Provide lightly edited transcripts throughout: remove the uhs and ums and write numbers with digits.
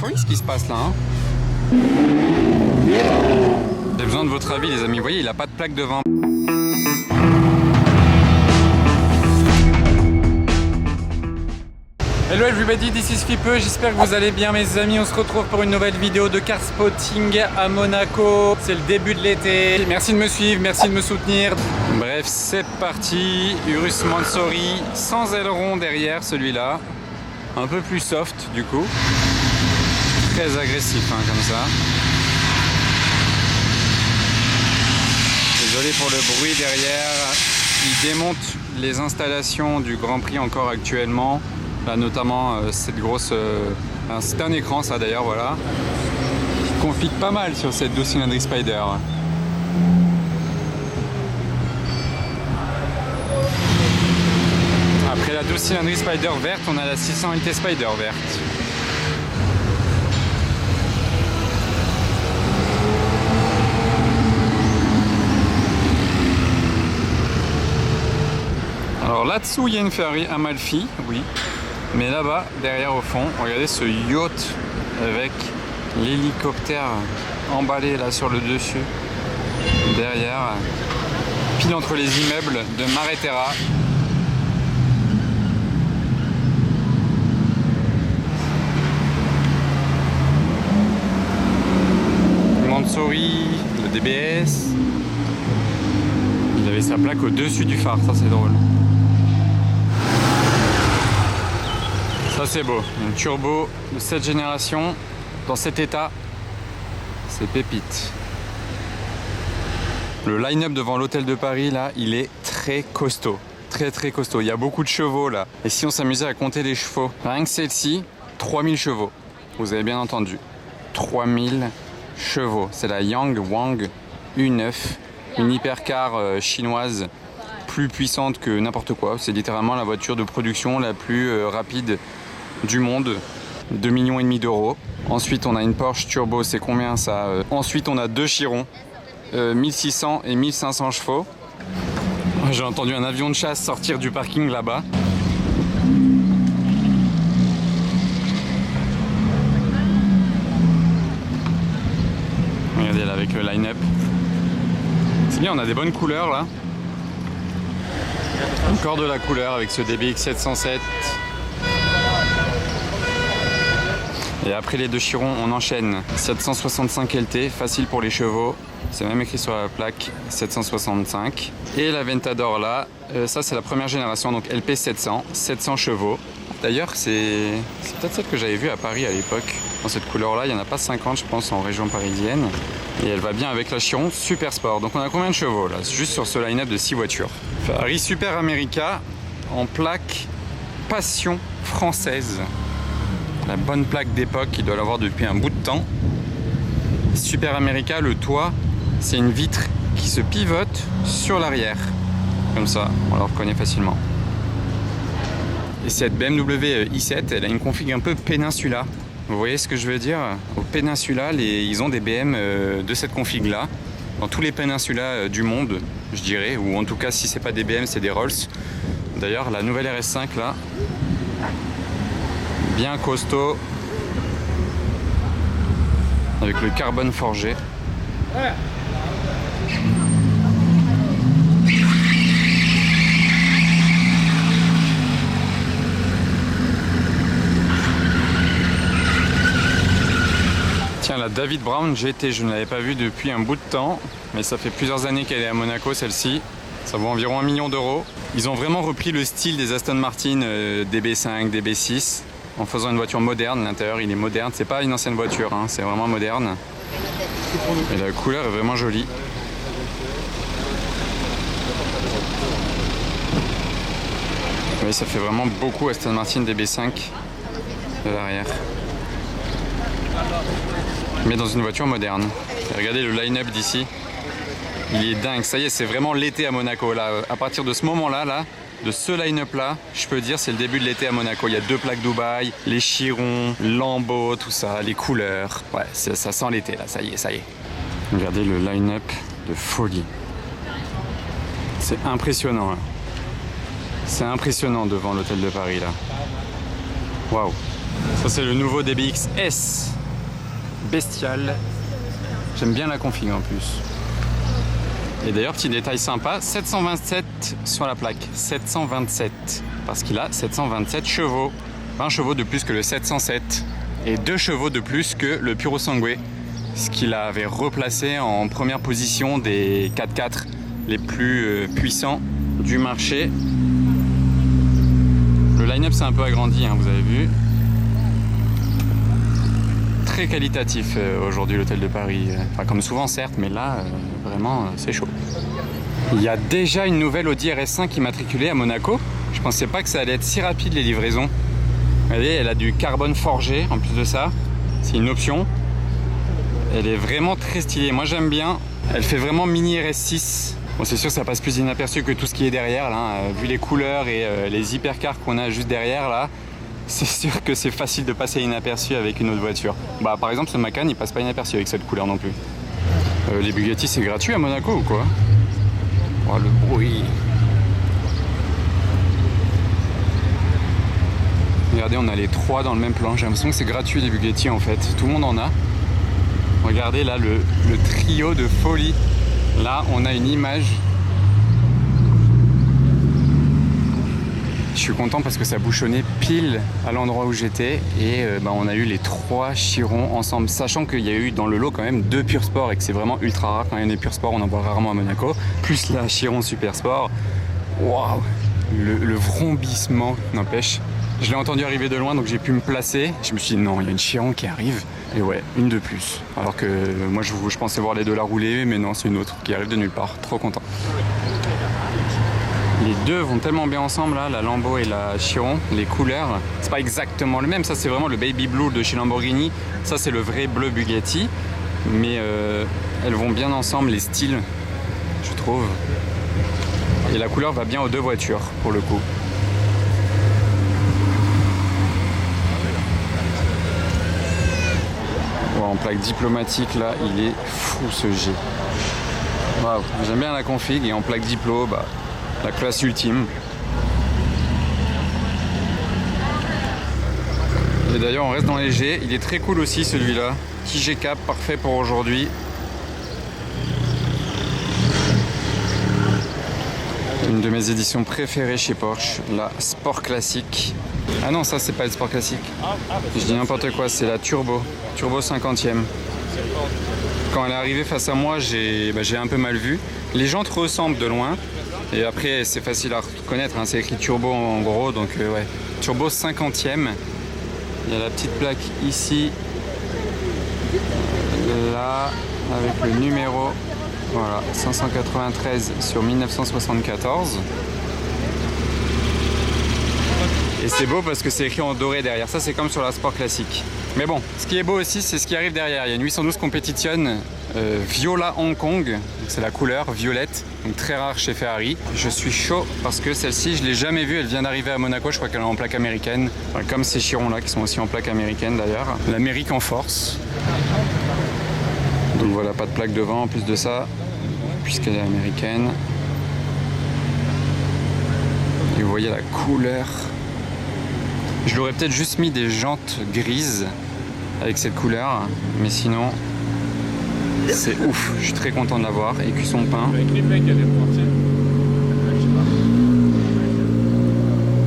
folie ce qui se passe là. Hein. J'ai besoin de votre avis les amis. Vous voyez, il a pas de plaque devant. Hello everybody, this is Fipe, j'espère que vous allez bien mes amis. On se retrouve pour une nouvelle vidéo de car spotting à Monaco. C'est le début de l'été. Merci de me suivre, merci de me soutenir. Bref, c'est parti. Urus Mansory sans aileron derrière celui-là. Un peu plus soft du coup. Très agressif hein, comme ça. Désolé pour le bruit derrière. Il démonte les installations du Grand Prix encore actuellement. Là notamment cette grosse... c'est un écran ça d'ailleurs, voilà. Qui config pas mal sur cette 12 cylindriques Spider. Après la 12 cylindriques Spider verte, on a la 600 LT Spider verte. Alors là-dessous il y a une Ferrari Amalfi, oui. Mais là-bas, derrière au fond, regardez ce yacht avec l'hélicoptère emballé là sur le dessus. Derrière, pile entre les immeubles de Mare Terra. Mansory, le DBS. Il avait sa plaque au-dessus du phare, ça c'est drôle. Ça c'est beau, une turbo de cette génération dans cet état, c'est pépite. Le line-up devant l'hôtel de Paris là, il est très costaud, très costaud. Il y a beaucoup de chevaux là. Et si on s'amusait à compter les chevaux, rien que celle-ci, 3000 chevaux. Vous avez bien entendu, 3000 chevaux. C'est la Yang Wang U9, une hypercar chinoise plus puissante que n'importe quoi. C'est littéralement la voiture de production la plus rapide du monde, 2,5 millions d'euros. Ensuite on a une Porsche Turbo, c'est combien ça Ensuite on a deux Chiron, 1600 et 1500 chevaux. J'ai entendu un avion de chasse sortir du parking là-bas. Regardez là avec le line-up. C'est bien, on a des bonnes couleurs là. Encore de la couleur avec ce DBX 707. Et après les deux Chirons, on enchaîne 765 LT, facile pour les chevaux. C'est même écrit sur la plaque 765. Et la Ventador là, ça c'est la première génération, donc LP 700, 700 chevaux. D'ailleurs, c'est peut-être celle que j'avais vue à Paris à l'époque. Dans cette couleur là, il n'y en a pas 50 je pense en région parisienne. Et elle va bien avec la Chiron Super Sport. Donc on a combien de chevaux là? Juste sur ce line-up de 6 voitures. Ferrari Super America en plaque Passion française. La bonne plaque d'époque, il doit l'avoir depuis un bout de temps. Super America, le toit, c'est une vitre qui se pivote sur l'arrière. Comme ça, on la reconnaît facilement. Et cette BMW i7, elle a une config un peu Peninsula. Vous voyez ce que je veux dire? Au Peninsula, ils ont des BM de cette config là. Dans tous les Peninsulas du monde, je dirais. Ou en tout cas, si c'est pas des BM, c'est des Rolls. D'ailleurs, la nouvelle RS5 là, bien costaud, avec le carbone forgé. Tiens, la David Brown GT, je ne l'avais pas vue depuis un bout de temps, mais ça fait plusieurs années qu'elle est à Monaco celle-ci. Ça vaut environ 1 million d'euros. Ils ont vraiment repris le style des Aston Martin DB5, DB6. En faisant une voiture moderne, l'intérieur il est moderne, c'est pas une ancienne voiture, hein, c'est vraiment moderne. Et la couleur est vraiment jolie. Oui, ça fait vraiment beaucoup Aston Martin DB5 de l'arrière. Mais dans une voiture moderne. Et regardez le line-up d'ici, il est dingue, ça y est, c'est vraiment l'été à Monaco. Là, à partir de ce moment-là, de ce line-up là, je peux dire c'est le début de l'été à Monaco. Il y a 2 plaques Dubaï, les Chirons, Lambo, tout ça, les couleurs. Ouais, ça sent l'été là, ça y est, ça y est. Regardez le line-up de folie. C'est impressionnant là. C'est impressionnant devant l'hôtel de Paris là. Waouh. Ça c'est le nouveau DBX S. Bestial. J'aime bien la config en plus. Et d'ailleurs, petit détail sympa, 727 sur la plaque. 727. Parce qu'il a 727 chevaux. 20 chevaux de plus que le 707. Et 2 chevaux de plus que le Puro Sangue. Ce qu'il avait replacé en première position des 4x4 les plus puissants du marché. Le line-up s'est un peu agrandi, hein, vous avez vu. Très qualitatif aujourd'hui l'hôtel de Paris. Enfin, comme souvent certes, mais là vraiment c'est chaud. Il y a déjà une nouvelle Audi RS5 immatriculée à Monaco. Je pensais pas que ça allait être si rapide les livraisons. Vous voyez, elle a du carbone forgé en plus de ça. C'est une option. Elle est vraiment très stylée. Moi j'aime bien. Elle fait vraiment mini RS6. Bon, c'est sûr que ça passe plus inaperçu que tout ce qui est derrière là. Vu les couleurs et les hypercars qu'on a juste derrière là. C'est sûr que c'est facile de passer inaperçu avec une autre voiture. Bah par exemple ce Macan il passe pas inaperçu avec cette couleur non plus. Les Bugatti c'est gratuit à Monaco ou quoi? Oh le bruit. Regardez, on a les 3 dans le même plan. J'ai l'impression que c'est gratuit les Bugatti en fait. Tout le monde en a. Regardez là le trio de folie. Là on a une image. Je suis content parce que ça bouchonnait pile à l'endroit où j'étais et on a eu les 3 Chiron ensemble, sachant qu'il y a eu dans le lot quand même 2 Pure Sport et que c'est vraiment ultra rare quand il y a des Pure Sport, on en voit rarement à Monaco, plus la Chiron Super Sport. Waouh, le vrombissement n'empêche. Je l'ai entendu arriver de loin donc j'ai pu me placer. Je me suis dit non, il y a une Chiron qui arrive et ouais, une de plus. Alors que moi je pensais voir les deux la rouler, mais non, c'est une autre qui arrive de nulle part. Trop content. Les deux vont tellement bien ensemble là, la Lambo et la Chiron, les couleurs, c'est pas exactement le même, ça c'est vraiment le baby blue de chez Lamborghini, ça c'est le vrai bleu Bugatti, mais elles vont bien ensemble, les styles, je trouve, et la couleur va bien aux deux voitures pour le coup. Bon, en plaque diplomatique là, il est fou ce G. Waouh, j'aime bien la config et en plaque diplo, la classe ultime. Et d'ailleurs on reste dans les G, il est très cool aussi celui-là. Petit G-Cap, parfait pour aujourd'hui. Une de mes éditions préférées chez Porsche, la Sport Classique. Ah non, ça c'est pas le Sport Classique. Je dis n'importe quoi, c'est la Turbo 50e. Quand elle est arrivée face à moi, j'ai un peu mal vu. Les jantes ressemblent de loin. Et après c'est facile à reconnaître, hein, c'est écrit Turbo en gros, donc ouais. Turbo 50e. Il y a la petite plaque ici, là, avec le numéro, voilà, 593 sur 1974. Et c'est beau parce que c'est écrit en doré derrière, ça c'est comme sur la Sport Classique. Mais bon, ce qui est beau aussi, c'est ce qui arrive derrière. Il y a une 812 Competition Viola Hong Kong, c'est la couleur violette, donc très rare chez Ferrari. Je suis chaud parce que celle-ci, je ne l'ai jamais vue, elle vient d'arriver à Monaco, je crois qu'elle est en plaque américaine, enfin, comme ces Chiron là qui sont aussi en plaque américaine d'ailleurs. L'Amérique en force. Donc voilà, pas de plaque devant en plus de ça, puisqu'elle est américaine. Et vous voyez la couleur. Je l'aurais peut-être juste mis des jantes grises avec cette couleur, mais sinon c'est ouf, je suis très content de l'avoir. Et cuisson peint. Et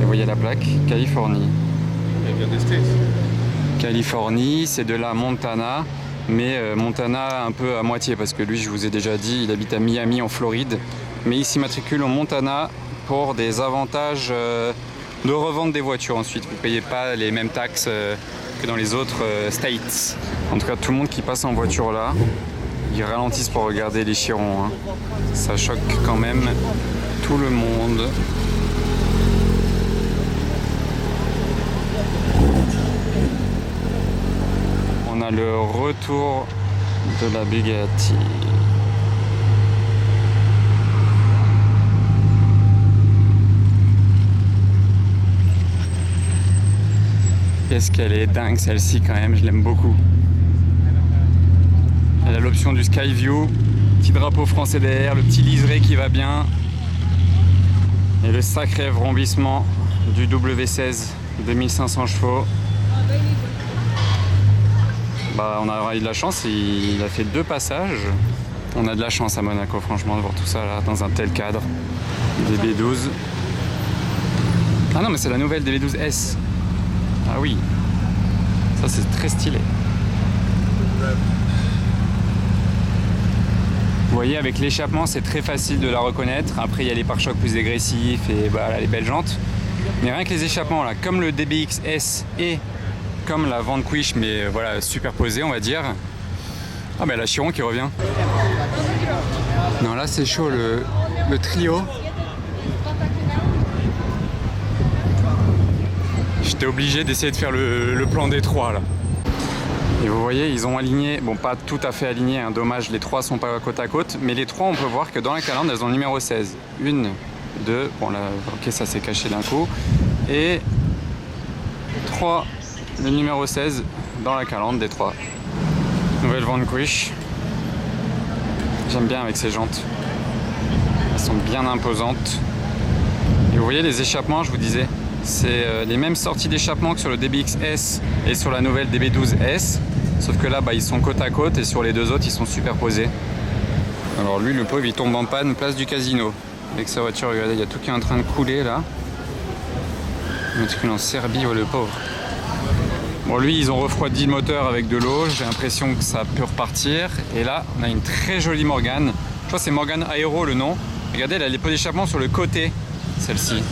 vous voyez la plaque, Californie. Californie, c'est de la Montana, mais Montana un peu à moitié, parce que lui, je vous ai déjà dit, il habite à Miami en Floride, mais il s'immatricule au Montana pour des avantages de revente des voitures. Ensuite, vous ne payez pas les mêmes taxes que dans les autres states. En tout cas, tout le monde qui passe en voiture là, ils ralentissent pour regarder les Chirons. Hein. Ça choque quand même tout le monde. On a le retour de la Bugatti. Qu'est-ce qu'elle est dingue celle-ci quand même, je l'aime beaucoup. Elle a l'option du Skyview, petit drapeau français derrière, le petit liseré qui va bien. Et le sacré vrombissement du W16 2500 chevaux. Bah, on a eu de la chance, il a fait 2 passages. On a de la chance à Monaco, franchement, de voir tout ça là, dans un tel cadre. DB12. Ah non, mais c'est la nouvelle DB12S. Ah oui. Ça, c'est très stylé. Vous voyez, avec l'échappement, c'est très facile de la reconnaître. Après, il y a les pare-chocs plus agressifs et bah, là, les belles jantes. Mais rien que les échappements, là, comme le DBX-S et comme la Vanquish, mais voilà, superposée, on va dire. Ah, ben la Chiron qui revient. Non, là, c'est chaud, le trio. J'étais obligé d'essayer de faire le plan des 3, là. Et vous voyez, ils ont aligné, bon pas tout à fait aligné, hein, dommage, les 3 sont pas côte à côte, mais les 3 on peut voir que dans la calandre elles ont le numéro 16. 1, 2, bon là, ok ça s'est caché d'un coup, et 3, le numéro 16 dans la calandre des 3. Nouvelle Vanquish, j'aime bien avec ces jantes, elles sont bien imposantes. Et vous voyez les échappements, je vous disais, c'est les mêmes sorties d'échappement que sur le DBX-S et sur la nouvelle DB12S. Sauf que là, bah, ils sont côte à côte et sur les 2 autres, ils sont superposés. Alors lui, le pauvre, il tombe en panne place du casino. Avec sa voiture, regardez, il y a tout qui est en train de couler là. Matricule en Serbie, oh, le pauvre. Bon, lui, ils ont refroidi le moteur avec de l'eau. J'ai l'impression que ça peut repartir. Et là, on a une très jolie Morgane. Je crois que c'est Morgane Aero le nom. Regardez, elle a les pots d'échappement sur le côté, celle-ci.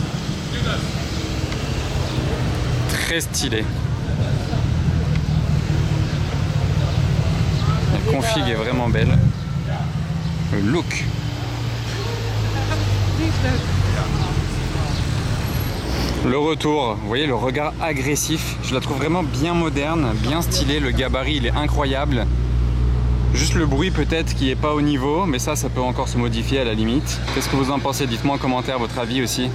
Très stylé. La config est vraiment belle. Le look. Le retour, vous voyez le regard agressif. Je la trouve vraiment bien moderne, bien stylée. Le gabarit il est incroyable. Juste le bruit peut-être qui est pas au niveau, mais ça peut encore se modifier à la limite. Qu'est-ce que vous en pensez? Dites-moi en commentaire votre avis aussi.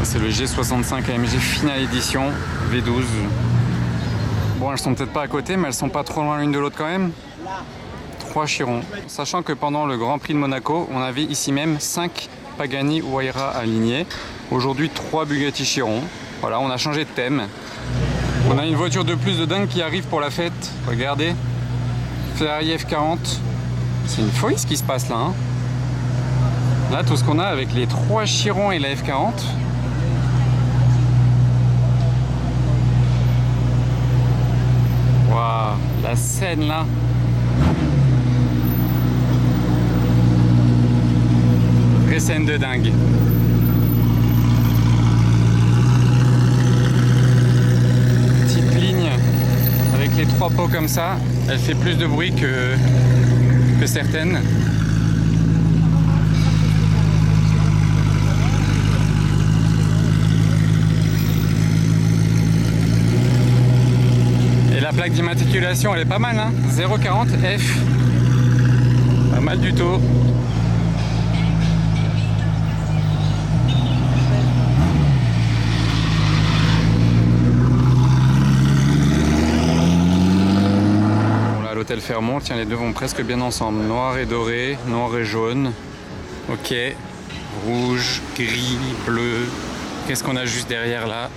C'est le G65 AMG Finale Edition V12. Bon, elles sont peut-être pas à côté, mais elles sont pas trop loin l'une de l'autre quand même. 3 Chiron. Sachant que pendant le Grand Prix de Monaco, on avait ici même 5 Pagani Huayra alignés. Aujourd'hui, 3 Bugatti Chiron. Voilà, on a changé de thème. On a une voiture de plus de dingue qui arrive pour la fête. Regardez. Ferrari F40. C'est une folie ce qui se passe là. Hein. Là, tout ce qu'on a avec les 3 Chiron et la F40. Waouh, la scène là. Vraie scène de dingue. Petite ligne avec les 3 pots comme ça, elle fait plus de bruit que certaines. La plaque d'immatriculation elle est pas mal, hein, 040 F, pas mal du tout. Bon, là l'hôtel Fermont, tiens les deux vont presque bien ensemble, noir et doré, noir et jaune, ok, rouge, gris, bleu, qu'est-ce qu'on a juste derrière là?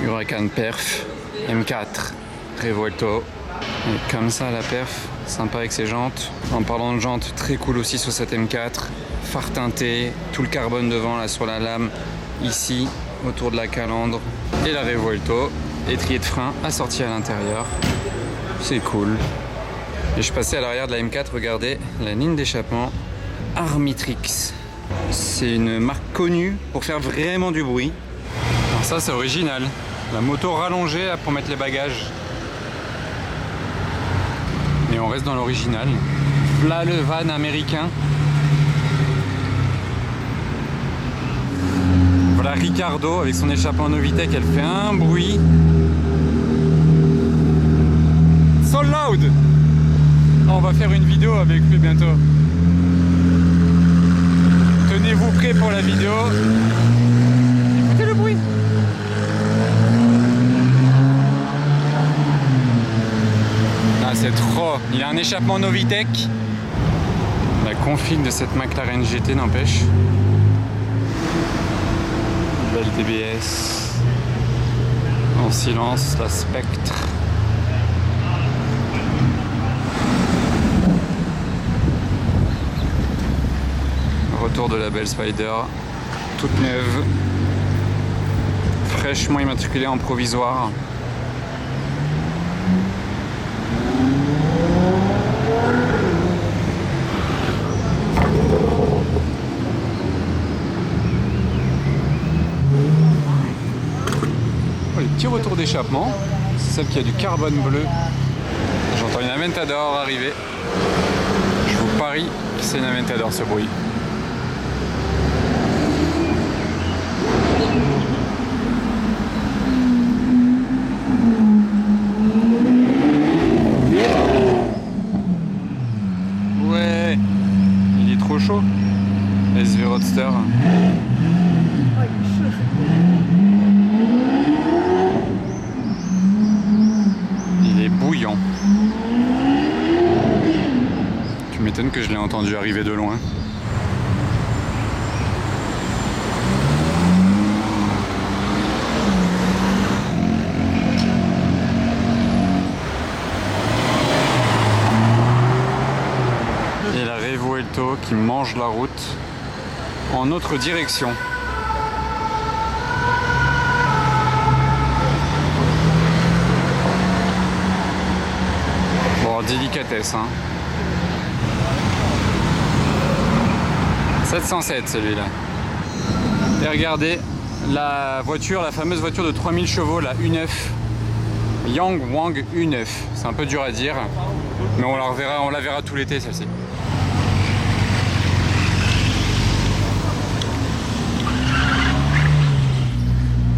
Huracan Perf, M4. Revuelto, et comme ça la perf, sympa avec ses jantes. En parlant de jantes, très cool aussi sur cette M4, phare teinté, tout le carbone devant là sur la lame, ici autour de la calandre, et la Revuelto, étrier de frein assorti à l'intérieur, c'est cool. Et je passais à l'arrière de la M4, regardez la ligne d'échappement Armitrix, c'est une marque connue pour faire vraiment du bruit. Alors ça c'est original, la moto rallongée pour mettre les bagages. Et on reste dans l'original. Là le van américain. Voilà Ricardo avec son échappement Novitec, elle fait un bruit. So loud. On va faire une vidéo avec lui bientôt. Tenez-vous prêts pour la vidéo. Écoutez le bruit. Ah, c'est trop. Il a un échappement Novitec. La config de cette McLaren GT n'empêche. Belle TBS. En silence, la Spectre. Retour de la belle Spider, toute neuve, fraîchement immatriculée en provisoire. Oh, les petits retours d'échappement, c'est celle qui a du carbone bleu. J'entends une Aventador arriver. Je vous parie que c'est une Aventador ce bruit. Ouais, il est trop chaud, SV Roadster. Il est bouillant. Tu m'étonnes que je l'ai entendu arriver de loin. Et la Revuelto qui mange la route en notre direction. Bon, délicatesse, hein. 707 celui-là. Et regardez la voiture, la fameuse voiture de 3000 chevaux, la U9. Yang Wang U9. C'est un peu dur à dire, mais on la verra tout l'été celle-ci.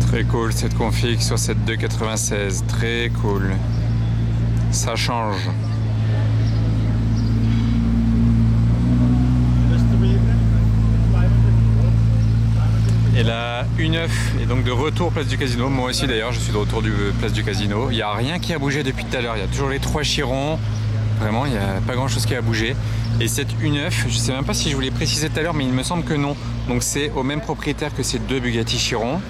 Très cool cette config sur cette 296, très cool. Ça change. Et la U9 est donc de retour place du Casino. Moi aussi d'ailleurs, je suis de retour du place du Casino. Il n'y a rien qui a bougé depuis tout à l'heure. Il y a toujours les 3 Chirons. Vraiment, il n'y a pas grand chose qui a bougé. Et cette U9, je ne sais même pas si je vous l'ai précisé tout à l'heure, mais il me semble que non. Donc c'est au même propriétaire que ces deux Bugatti Chiron.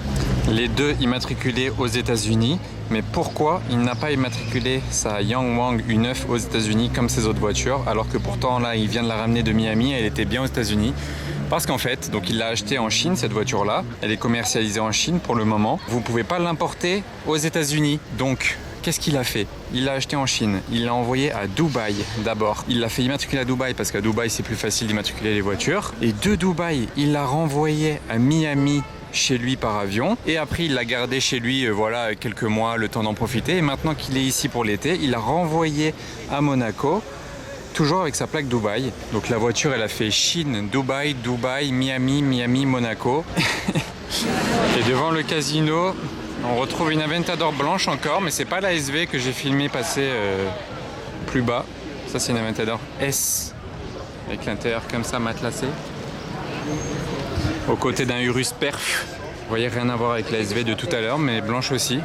Les deux immatriculés aux États-Unis. Mais pourquoi il n'a pas immatriculé sa Yang Wang U9 aux États-Unis comme ses autres voitures, alors que pourtant là il vient de la ramener de Miami, elle était bien aux États-Unis. Parce qu'en fait, donc il l'a achetée en Chine cette voiture-là. Elle est commercialisée en Chine pour le moment. Vous ne pouvez pas l'importer aux États-Unis. Donc qu'est-ce qu'il a fait? Il l'a acheté en Chine, il l'a envoyé à Dubaï d'abord. Il l'a fait immatriculer à Dubaï parce qu'à Dubaï c'est plus facile d'immatriculer les voitures. Et de Dubaï, il l'a renvoyé à Miami chez lui par avion. Et après il l'a gardé chez lui voilà, quelques mois, le temps d'en profiter. Et maintenant qu'il est ici pour l'été, il l'a renvoyé à Monaco. Toujours avec sa plaque Dubaï. Donc la voiture elle a fait Chine, Dubaï, Dubaï, Miami, Miami, Monaco. Et devant le casino, on retrouve une Aventador blanche encore, mais c'est pas la SV que j'ai filmé passer plus bas. Ça c'est une Aventador S avec l'intérieur comme ça matelassé. Aux côtés d'un Urus Perf. Vous voyez, rien à voir avec la SV de tout à l'heure, mais blanche aussi.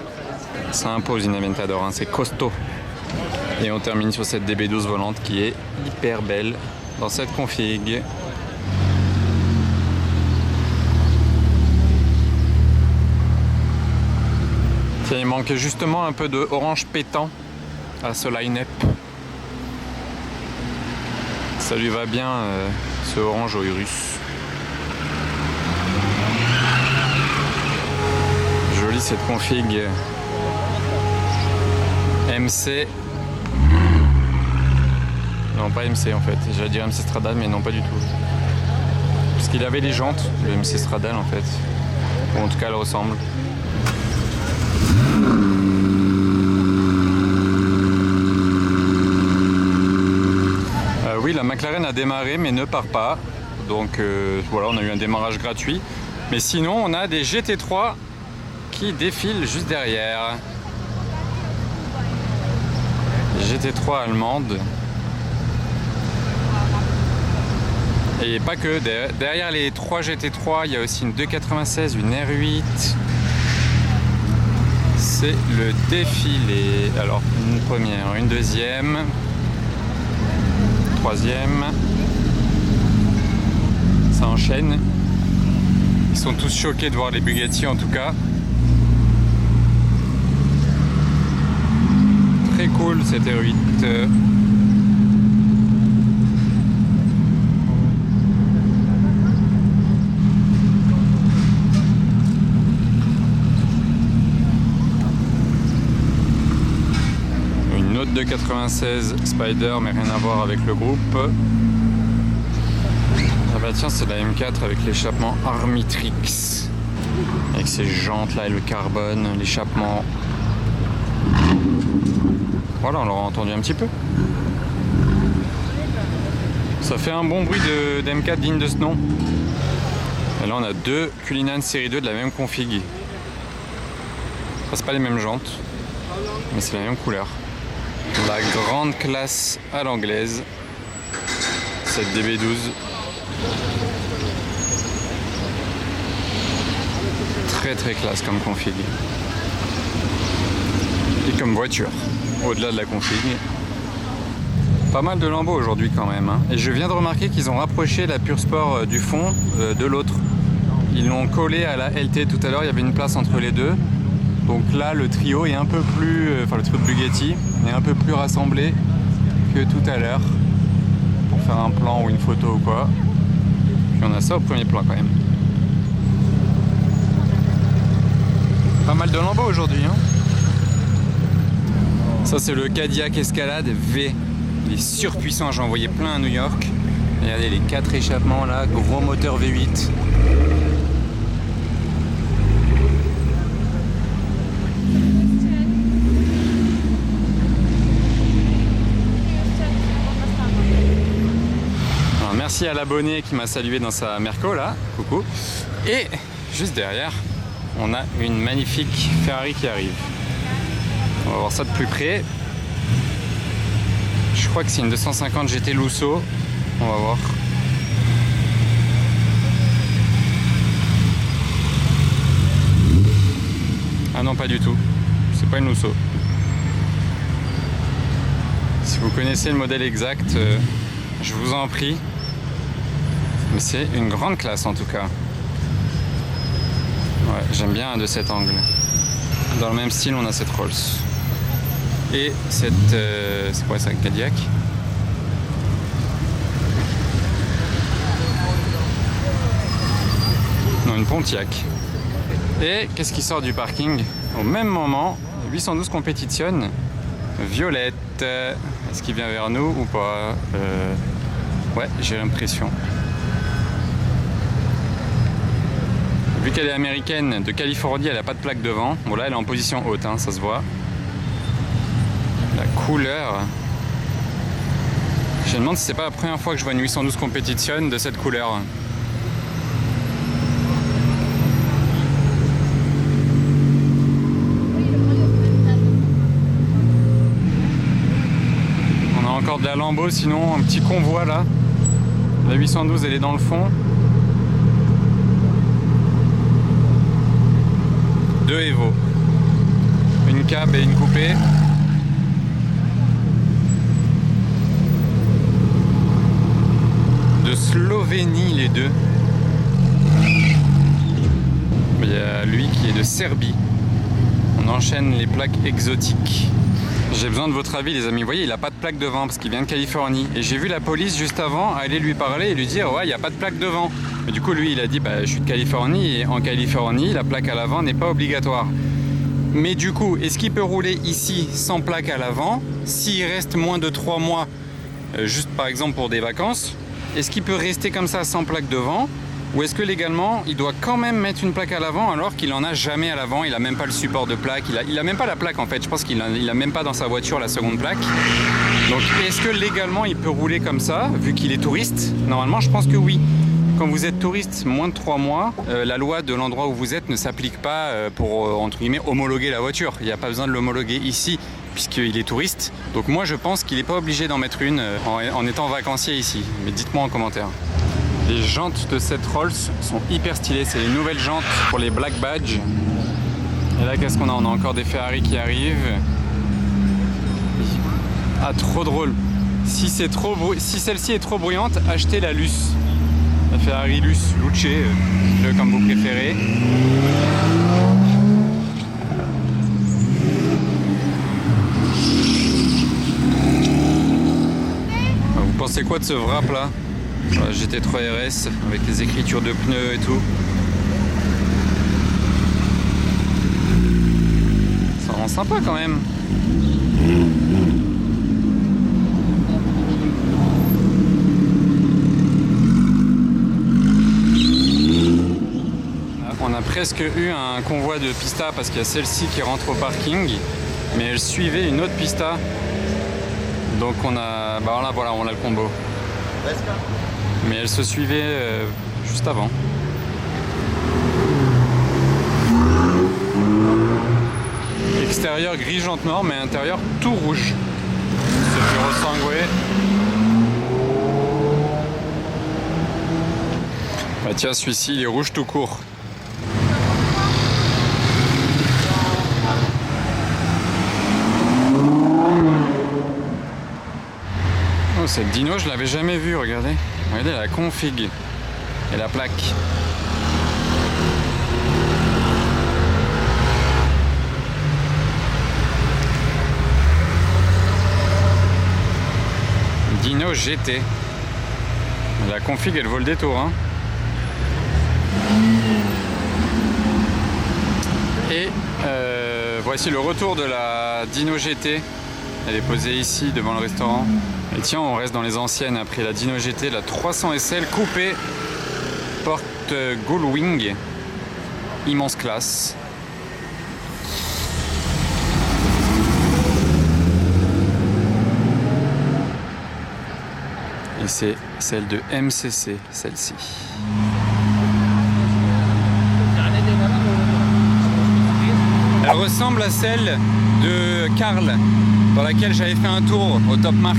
Ça impose une Aventador, hein, c'est costaud. Et on termine sur cette DB12 volante qui est hyper belle dans cette config. Tiens, il manquait justement un peu de orange pétant à ce line-up. Ça lui va bien ce orange au Urus. Jolie cette config MC. Non, pas MC en fait, j'allais dire MC Stradale, mais non, pas du tout. Parce qu'il avait les jantes, le MC Stradale en fait. Ou en tout cas, elle ressemble. Oui, la McLaren a démarré, mais ne part pas. Donc voilà, on a eu un démarrage gratuit. Mais sinon, on a des GT3 qui défilent juste derrière. GT3 allemande. Et pas que, derrière les 3 GT3, il y a aussi une 296, une R8. C'est le défilé. Alors, une première, une deuxième, troisième. Ça enchaîne. Ils sont tous choqués de voir les Bugatti en tout cas. cool cette R8. Une autre de 96 Spider, mais rien à voir avec le groupe. Ah bah tiens, c'est la M4 avec l'échappement Armitrix. Avec ces jantes là et le carbone, l'échappement. Voilà, on l'aura entendu un petit peu. Ça fait un bon bruit d'M4 digne de ce nom. Et là on a deux Cullinan série 2 de la même config. Enfin, c'est pas les mêmes jantes, mais c'est la même couleur. La grande classe à l'anglaise. Cette DB12. Très classe comme config. Et comme voiture, au-delà de la config. Pas mal de lambeaux aujourd'hui quand même. Hein. Et je viens de remarquer qu'ils ont rapproché la Pure Sport du fond de l'autre. Ils l'ont collé à la LT tout à l'heure, il y avait une place entre les deux. Donc là, le trio est un peu plus, enfin le trio de Bugatti est un peu plus rassemblé que tout à l'heure pour faire un plan ou une photo ou quoi. Puis on a ça au premier plan quand même. Pas mal de lambeaux aujourd'hui. Hein. Ça c'est le Cadillac Escalade V. Il est surpuissant, j'ai envoyé plein à New York. Regardez les 4 échappements là, gros moteur V8. Alors, merci à l'abonné qui m'a salué dans sa Merco là, coucou. Et juste derrière, on a une magnifique Ferrari qui arrive. On va voir ça de plus près. Je crois que c'est une 250 GT Lusso. On va voir. Ah non, pas du tout. C'est pas une Lusso. Si vous connaissez le modèle exact, je vous en prie. Mais c'est une grande classe en tout cas. Ouais, j'aime bien de cet angle. Dans le même style, on a cette Rolls. Et cette... c'est quoi ça, Cadillac? Non, une Pontiac. Et qu'est-ce qui sort du parking? Au même moment, 812 Competition, violette. Est-ce qu'il vient vers nous ou pas? Ouais, j'ai l'impression. Vu qu'elle est américaine, de Californie, elle n'a pas de plaque devant. Bon là, elle est en position haute, hein, ça se voit. La couleur. Je me demande si c'est pas la première fois que je vois une 812 Competition de cette couleur. On a encore de la Lambo, sinon un petit convoi là. La 812, elle est dans le fond. 2 Evo, une cab et une coupée. De Slovénie les deux. Il y a lui qui est de Serbie. On enchaîne les plaques exotiques. J'ai besoin de votre avis les amis. Vous voyez, il n'a pas de plaque devant parce qu'il vient de Californie. Et j'ai vu la police juste avant aller lui parler et lui dire ouais, il n'y a pas de plaque devant. Et du coup lui il a dit bah je suis de Californie et en Californie la plaque à l'avant n'est pas obligatoire. Mais du coup, est-ce qu'il peut rouler ici sans plaque à l'avant s'il reste moins de 3 mois, juste par exemple pour des vacances? Est-ce qu'il peut rester comme ça sans plaque devant? Ou est-ce que légalement, il doit quand même mettre une plaque à l'avant alors qu'il n'en a jamais à l'avant? Il n'a même pas le support de plaque, il a même pas la plaque en fait. Je pense qu'il n'a même pas dans sa voiture la seconde plaque. Donc est-ce que légalement, il peut rouler comme ça, vu qu'il est touriste? Normalement, je pense que oui. Quand vous êtes touriste moins de 3 mois, la loi de l'endroit où vous êtes ne s'applique pas pour, entre guillemets, homologuer la voiture. Il n'y a pas besoin de l'homologuer ici, puisqu'il est touriste. Donc moi, je pense qu'il n'est pas obligé d'en mettre une en étant vacancier ici. Mais dites-moi en commentaire. Les jantes de cette Rolls sont hyper stylées. C'est les nouvelles jantes pour les Black Badge. Et là, qu'est-ce qu'on a? On a encore des Ferrari qui arrivent. Ah, trop drôle. Si celle-ci est trop bruyante, achetez la Luce. La Ferrari Luce, Luce, comme vous préférez. pensez quoi de ce wrap là? La GT3 RS avec les écritures de pneus et tout. Ça rend sympa quand même. On a presque eu un convoi de pista parce qu'il y a celle-ci qui rentre au parking, mais elle suivait une autre pista. Donc on a, bah voilà, on a le combo. Mais elle se suivait juste avant. Extérieur gris jante noire, mais intérieur tout rouge. C'est Puro Sangue. Bah tiens, celui-ci il est rouge tout court. Oh, cette dyno je l'avais jamais vue, regardez. Regardez la config et la plaque. Dyno GT. La config elle vaut le détour. Hein. Et voici le retour de la Dyno GT. Elle est posée ici devant le restaurant. Et tiens, on reste dans les anciennes après la Dyno GT, la 300 SL coupée, porte Gullwing, immense classe. Et c'est celle de MCC, celle-ci. Elle ressemble à celle de Karl, dans laquelle j'avais fait un tour au Top Mark.